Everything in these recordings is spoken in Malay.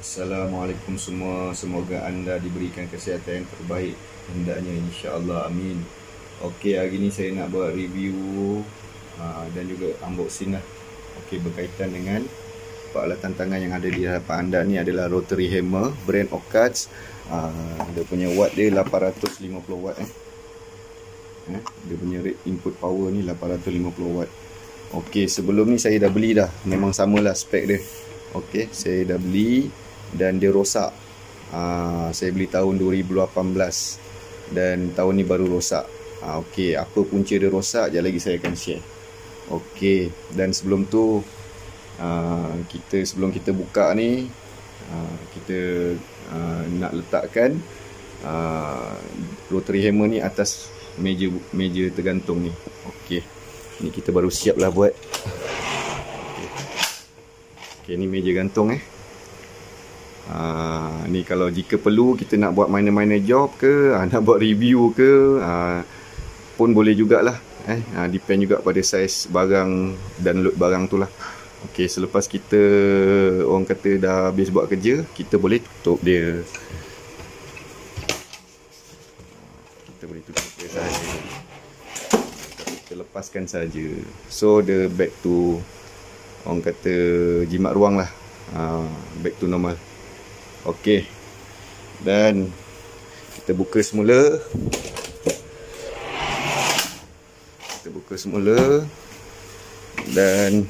Assalamualaikum semua, semoga anda diberikan kesihatan yang terbaik hendaknya, insya-Allah, amin. Okey, hari ni saya nak buat review dan juga unboxing lah. Okey, berkaitan dengan peralatan tangan yang ada di hadapan anda ni adalah rotary hammer brand Occats. Dia punya watt dia 850 watt Dia punya rate input power ni 850 watt. Okey, sebelum ni saya dah beli dah, memang samalah spek dia. Okey, saya dah beli dan dia rosak. Saya beli tahun 2018 dan tahun ni baru rosak. Okey, apa punca dia rosak, sekejap lagi saya akan share. Okey, dan sebelum tu sebelum kita buka ni, kita nak letakkan rotary hammer ni atas meja tergantung ni. Okey, ni kita baru siap lah buat. Okey, ni meja gantung ni kalau jika perlu kita nak buat minor job ke, nak buat review ke, pun boleh jugalah. Depend juga pada saiz barang dan load barang tu lah. Okey, selepas kita orang kata dah habis buat kerja, kita boleh tutup dia. Kita boleh tutup dia saja. Kita lepaskan saja. So the back to, orang kata, jimat ruang lah. Back to normal. Okey, dan kita buka semula. Dan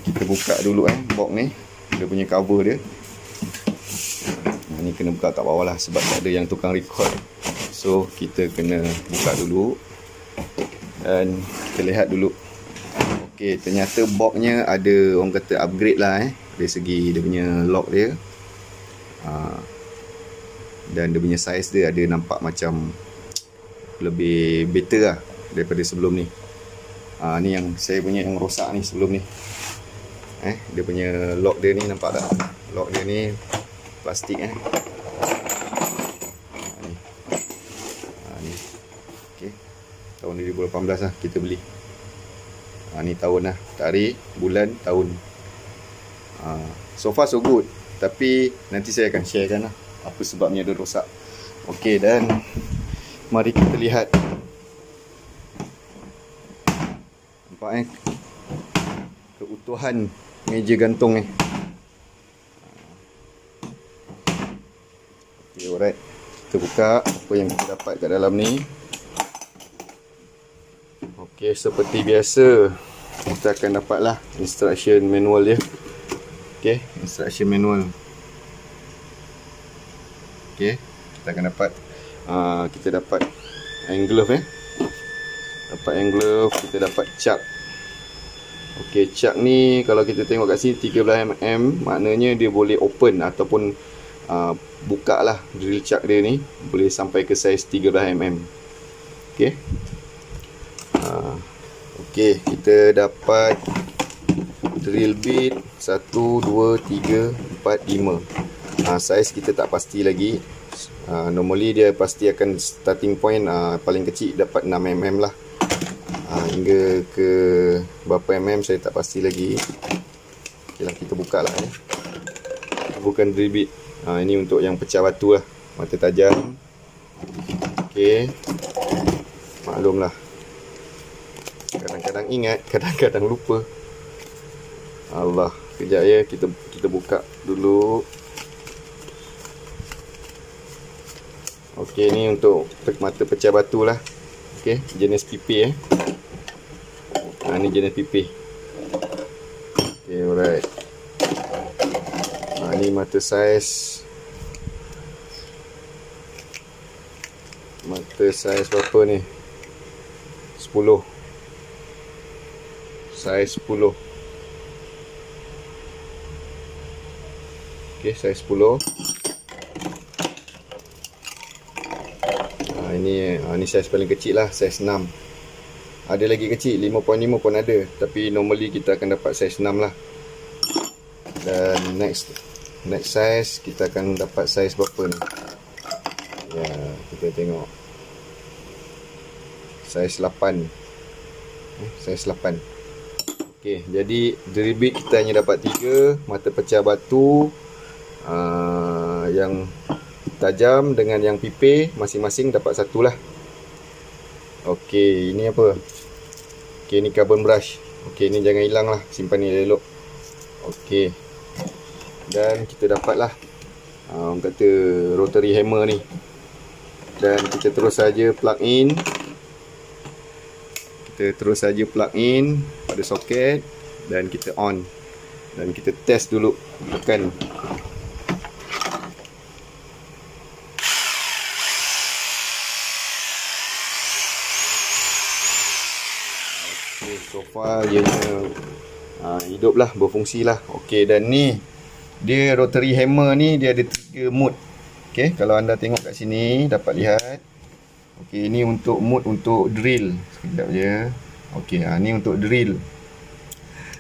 kita buka dulu box ni. Dia punya cover dia. Ni kena buka kat bawah lah sebab tak ada yang tukang record. So kita kena buka dulu dan kita lihat dulu. Okey, ternyata boxnya ada, orang kata, upgrade lah dari segi dia punya lock dia. Dan dia punya saiz dia ada nampak macam lebih better lah daripada sebelum ni. Ni yang saya punya yang rosak ni sebelum ni. Dia punya lock dia ni, nampak tak? Lock dia ni plastik ni. Okey. Tahun 2018 lah kita beli. Ni tahun lah, tarikh, bulan, tahun. So far so good, tapi nanti saya akan sharekan lah apa sebabnya dia rosak. Okey, dan mari kita lihat. Nampak keutuhan meja gantung ni. Okay, alright. Kita buka apa yang kita dapat kat dalam ni. Okey, seperti biasa kita akan dapatlah instruction manual dia. Okey, instruction manual. Okey, kita akan dapat kita dapat hand glove dapat hand glove, kita dapat chuck. Okey, chuck ni kalau kita tengok kat sini 13mm, maknanya dia boleh open ataupun buka lah. Drill chuck dia ni boleh sampai ke saiz 13mm. Okey. Okey, kita dapat drill bit 1, 2, 3, 4, 5. Saiz kita tak pasti lagi. Normally dia pasti akan starting point paling kecil dapat 6mm lah. Hingga ke berapa mm saya tak pasti lagi. Okey lah, kita buka lah bukan drill bit. Ini untuk yang pecah batu lah, mata tajam. Okey, maklumlah, kadang-kadang ingat, kadang-kadang lupa. Allah, kejap ya, kita buka dulu. Okey, ni untuk mata pecah batu lah. Okey, jenis PP ni jenis PP. Okey, alright. Ni mata saiz berapa ni? 10. Saiz 10. Okey, saiz 10. Ini saiz paling kecil lah, saiz 6. Ada lagi kecil, 5.5 pun ada, tapi normally kita akan dapat saiz 6 lah. Dan next size kita akan dapat saiz berapa ni? Ya, kita tengok. Saiz 8. Saiz 8. Okey, jadi drill bit kita hanya dapat 3 mata pecah batu, yang tajam dengan yang pipih masing-masing dapat 1 lah. Okey, ini apa? Okey, ni carbon brush. Okey, ni jangan hilang lah, simpan ni elok. Okey, dan kita dapatlah orang kata rotary hammer ni, dan kita terus saja plug in. Kita terus saja plug in pada soket dan kita on, dan kita test dulu, tekan. Okay, so far ianya hidup lah, berfungsi lah. Okey, dan ni dia rotary hammer ni dia ada 3 mode. Okey, kalau anda tengok kat sini dapat lihat. Okey, ini untuk mode untuk drill. Sekejap je. Okey, ni untuk drill.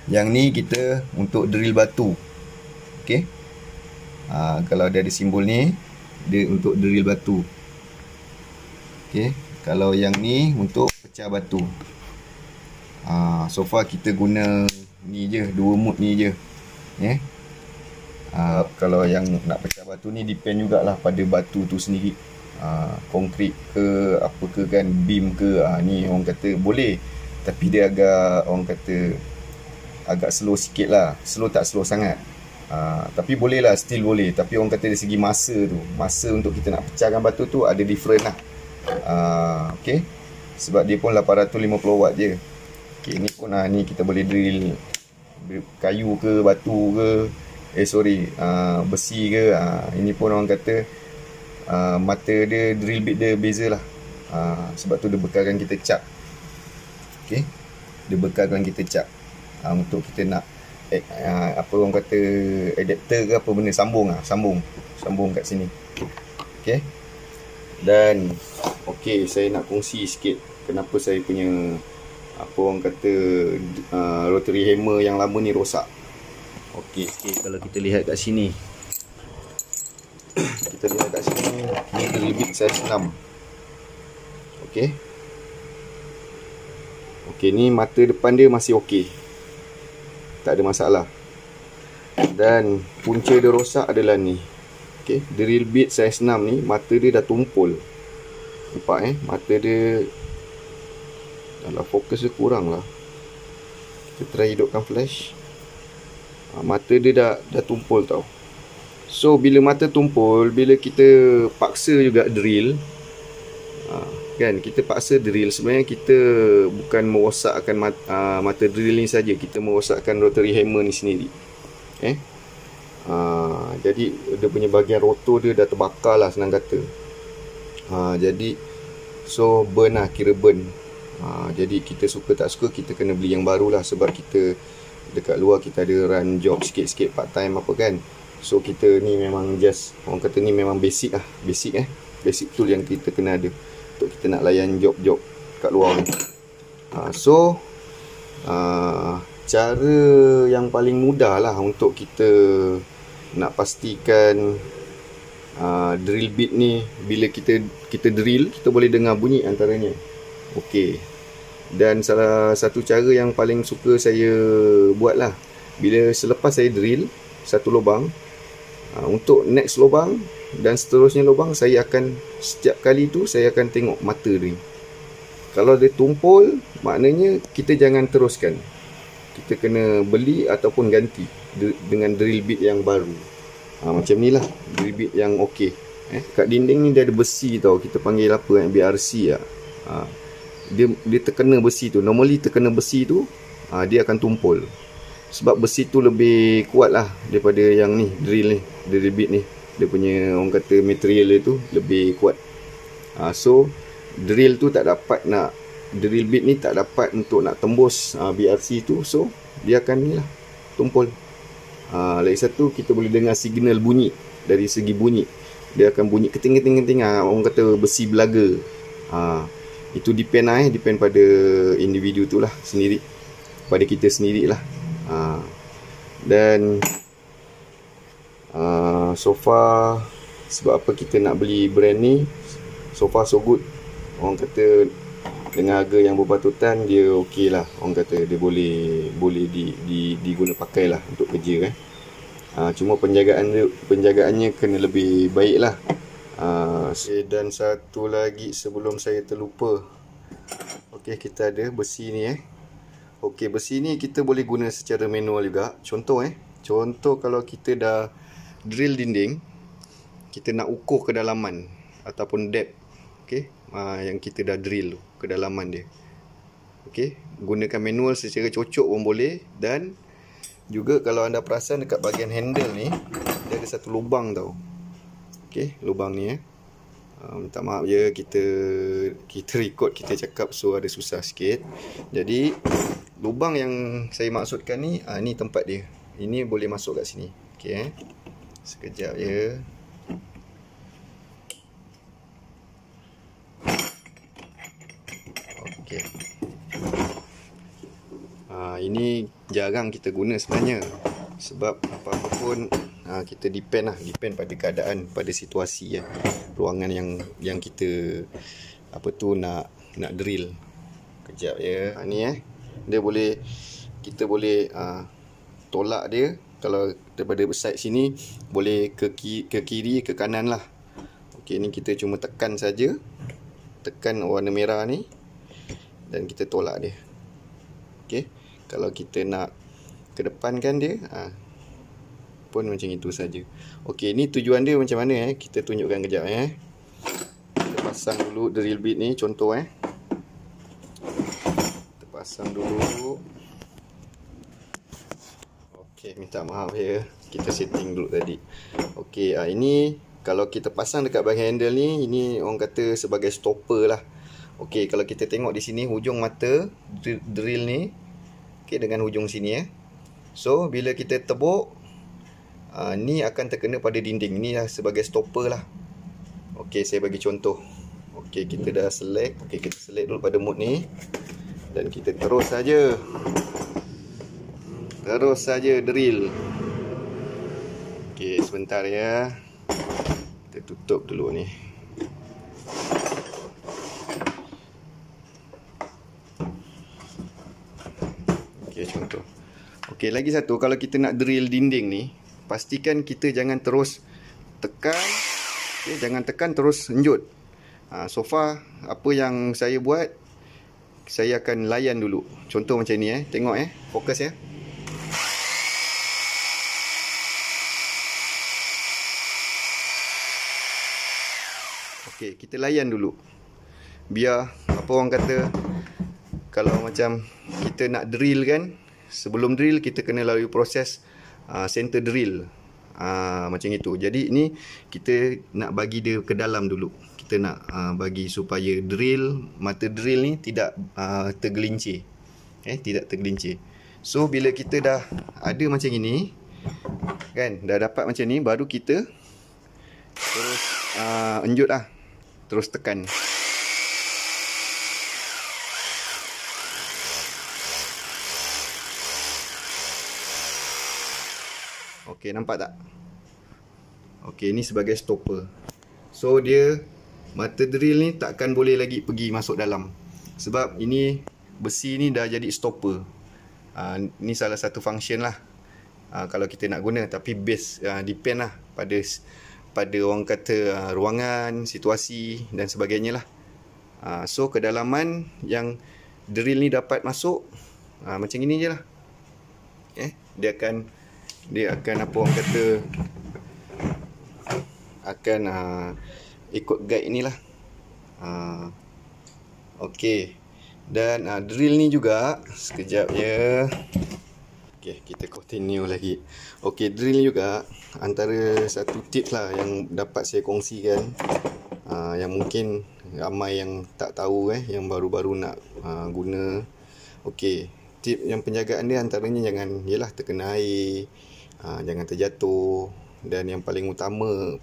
Yang ni kita untuk drill batu. Okey. Kalau dia ada simbol ni, dia untuk drill batu. Okey, kalau yang ni untuk pecah batu. So far kita guna ni je, 2 mode ni je. Kalau yang nak pecah batu ni depend jugalah pada batu tu sendiri. Konkrit ke apa ke kan, beam ke, ni orang kata boleh, tapi dia agak, orang kata agak slow sikit lah. Slow tak slow sangat, tapi boleh lah, still boleh. Tapi orang kata dari segi masa tu, masa untuk kita nak pecahkan batu tu ada different lah. Okay, sebab dia pun 850 watt je. Okay, ni pun ni kita boleh drill kayu ke, batu ke, besi ke. Ini pun orang kata mata dia, drill bit dia beza lah. Sebab tu dia bekalkan kita cap. Okay, dia bekalkan kita cap untuk kita nak apa orang kata adapter ke apa benda, sambung kat sini. Okay, dan okay, saya nak kongsi sikit kenapa saya punya apa orang kata rotary hammer yang lama ni rosak. Okay, kalau kita lihat kat sini, kita lihat kat sini, ni drill bit saiz 6. Okey. Okey, ni mata depan dia masih okey, tak ada masalah. Dan punca dia rosak adalah ni. Okey, drill bit saiz 6 ni mata dia dah tumpul. Nampak mata dia dalam fokus dia kurang lah. Kita try hidupkan flash. Mata dia dah tumpul tau. So bila mata tumpul, bila kita paksa juga drill, kan, kita paksa drill, sebenarnya kita bukan merosakkan mata drill ni saja, kita merosakkan rotary hammer ni sendiri. Jadi dia punya bahagian rotor dia dah terbakar lah, senang kata. Jadi so burn lah, kira burn. Jadi kita suka tak suka kita kena beli yang baru lah, sebab kita dekat luar kita ada run job sikit-sikit part time apa kan. So kita ni memang just, orang kata ni memang basic lah, basic tool yang kita kena ada untuk kita nak layan job-job kat luar ni. Cara yang paling mudah lah untuk kita nak pastikan drill bit ni, bila kita drill, kita boleh dengar bunyi antaranya. Okey. Dan salah satu cara yang paling suka saya buat lah, bila selepas saya drill satu lubang, untuk next lubang dan seterusnya lubang, saya akan, setiap kali tu saya akan tengok mata dia. Kalau dia tumpul, maknanya kita jangan teruskan, kita kena beli ataupun ganti dengan drill bit yang baru. Macam ni lah drill bit yang okey. Kat dinding ni dia ada besi tau, kita panggil apa, BRC lah. Dia terkena besi tu, normally terkena besi tu dia akan tumpul, sebab besi tu lebih kuat lah daripada yang ni, drill bit ni. Dia punya, orang kata, material dia tu lebih kuat. So drill tu tak dapat nak, drill bit ni tak dapat untuk nak tembus BRC tu, so dia akan ni lah, tumpul. Lagi satu, kita boleh dengar signal bunyi. Dari segi bunyi, dia akan bunyi keting-keting-keting, orang kata besi belaga. Itu depend pada individu tu lah sendiri, pada kita sendiri lah. Dan so far, sebab apa kita nak beli brand ni, so far so good. Orang kata dengan harga yang berpatutan, dia okey lah. Orang kata dia boleh diguna pakai lah untuk kerja cuma penjagaannya kena lebih baik lah. Dan satu lagi sebelum saya terlupa, okey, kita ada besi ni okey, besi ni kita boleh guna secara manual juga. Contoh kalau kita dah drill dinding, kita nak ukur kedalaman ataupun depth, okey, yang kita dah drill kedalaman dia. Okey, gunakan manual secara cocok pun boleh. Dan juga kalau anda perasan dekat bahagian handle ni, dia ada satu lubang tau. Okey, lubang ni minta maaf je, kita record, kita cakap, so ada susah sikit. Jadi lubang yang saya maksudkan ni, ni tempat dia. Ini boleh masuk kat sini. Okey, sekejap je. Okey. Ini jarang kita guna sebenarnya, sebab apa-apa pun kita depend pada keadaan, pada situasi ruangan yang kita nak drill. Kejap ya. Ni dia boleh, kita boleh tolak dia. Kalau daripada side sini boleh ke kiri, ke kanan lah. Okey, ni kita cuma tekan saja, tekan warna merah ni, dan kita tolak dia. Okey, kalau kita nak kedepankan dia pun macam itu saja. Okey, ni tujuan dia macam mana kita tunjukkan kejap Kita pasang dulu drill bit ni, contoh kita pasang dulu. Okey, minta maaf ya, kita setting dulu tadi. Okey, ini kalau kita pasang dekat bahagian handle ni, ini orang kata sebagai stopper lah. Okey, kalau kita tengok di sini hujung mata drill ni, okey, dengan hujung sini So bila kita tebuk, ni akan terkena pada dinding. Ni lah sebagai stopper lah. Okey, saya bagi contoh. Okey, kita dah select. Okey, kita select dulu pada mode ni, dan kita terus saja drill. Okey, sebentar ya, kita tutup dulu ni. Okey, contoh. Okey, lagi satu, kalau kita nak drill dinding ni, pastikan kita jangan terus tekan, jangan tekan terus enjut. So far apa yang saya buat, saya akan layan dulu. Contoh macam ni tengok fokus Okey, kita layan dulu. Biar apa orang kata, kalau macam kita nak drill kan, sebelum drill kita kena lalui proses center drill, macam itu. Jadi ni kita nak bagi dia ke dalam dulu. Kita nak bagi supaya mata drill ni tidak tergelincir, tidak tergelincir. So bila kita dah ada macam ini kan, dah dapat macam ni, baru kita terus enjut terus tekan. Okey, nampak tak? Okey, ni sebagai stopper. So dia, mata drill ni takkan boleh lagi pergi masuk dalam, sebab ini besi ni dah jadi stopper. Ni salah satu function lah kalau kita nak guna. Tapi base depend lah pada orang kata ruangan, situasi dan sebagainya lah. So kedalaman yang drill ni dapat masuk macam ini je lah. Dia akan apa orang kata, akan ikut guide inilah. Okey, dan drill ni juga, sekejap ya. Okey, kita continue lagi. Okey, drill ni juga antara satu tips lah yang dapat saya kongsikan, yang mungkin ramai yang tak tahu yang baru-baru nak guna. Okey, tip yang penjagaan dia antaranya jangan terkena air, jangan terjatuh, dan yang paling utama,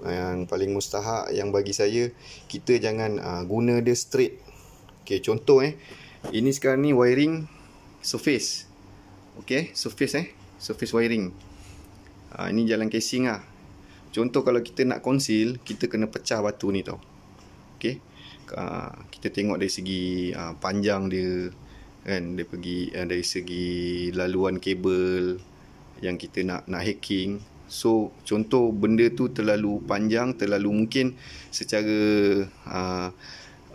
yang paling mustahak yang bagi saya, kita jangan guna dia straight. Okey, contoh ini sekarang ni wiring surface. Okey, surface wiring. Ini jalan casing Contoh kalau kita nak conceal, kita kena pecah batu ni tau. Okey, kita tengok dari segi panjang dia kan, dari segi laluan kabel yang kita nak hacking. So contoh benda tu terlalu panjang, terlalu mungkin secara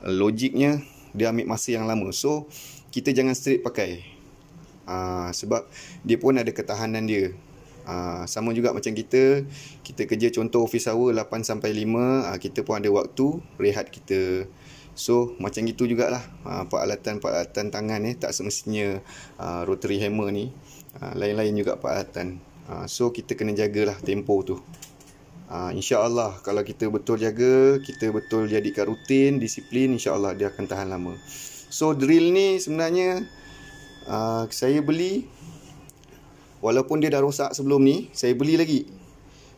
logiknya dia ambil masa yang lama. So kita jangan straight pakai, sebab dia pun ada ketahanan dia. Sama juga macam kita kerja contoh office hour 8 sampai 5, kita pun ada waktu rehat kita. So macam gitu jugalah peralatan tangan tak semestinya rotary hammer ni, lain-lain juga peralatan. So kita kena jagalah tempo tu. InsyaAllah kalau kita betul jaga, kita betul jadikan rutin, disiplin, InsyaAllah dia akan tahan lama. So drill ni sebenarnya saya beli, walaupun dia dah rosak sebelum ni, saya beli lagi.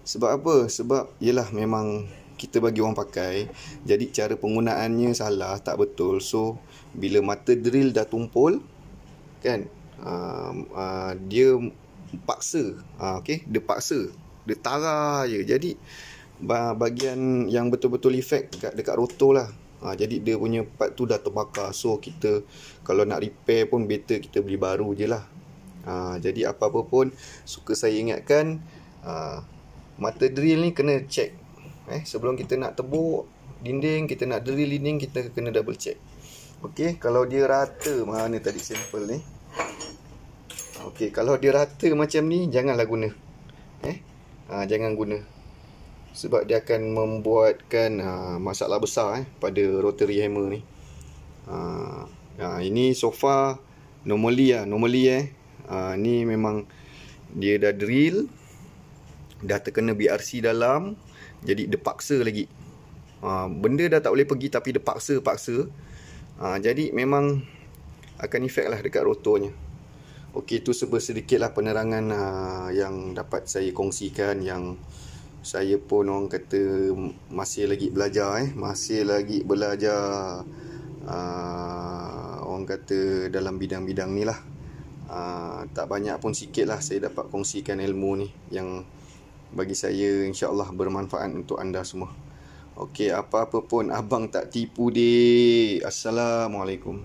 Sebab apa? Sebab yelah memang kita bagi orang pakai, jadi cara penggunaannya salah, tak betul. So bila mata drill dah tumpul kan, dia paksa, dia paksa, dia tara je. Jadi bahagian yang betul-betul efek dekat rotor lah. Jadi dia punya part tu dah terbakar. So kita kalau nak repair pun better kita beli baru je lah. Jadi apa-apa pun suka saya ingatkan, mata drill ni kena check. Sebelum kita nak tebuk dinding, kita nak drill dinding, kita kena double check. Okey, kalau dia rata, mana tadi sampel ni? Okey, kalau dia rata macam ni, janganlah guna. Jangan guna. Sebab dia akan membuatkan masalah besar pada rotary hammer ni. Ini so far normally ni memang dia dah drill, dah terkena BRC dalam, jadi dia paksa lagi. Benda dah tak boleh pergi tapi dia paksa. Jadi memang akan efek lah dekat rotornya. Okey, itu sedikit lah penerangan yang dapat saya kongsikan, yang saya pun orang kata masih lagi belajar orang kata dalam bidang-bidang ni lah. Tak banyak pun, sikit lah saya dapat kongsikan ilmu ni yang bagi saya insyaAllah bermanfaat untuk anda semua. Okey, apa-apa pun abang tak tipu dek. Assalamualaikum.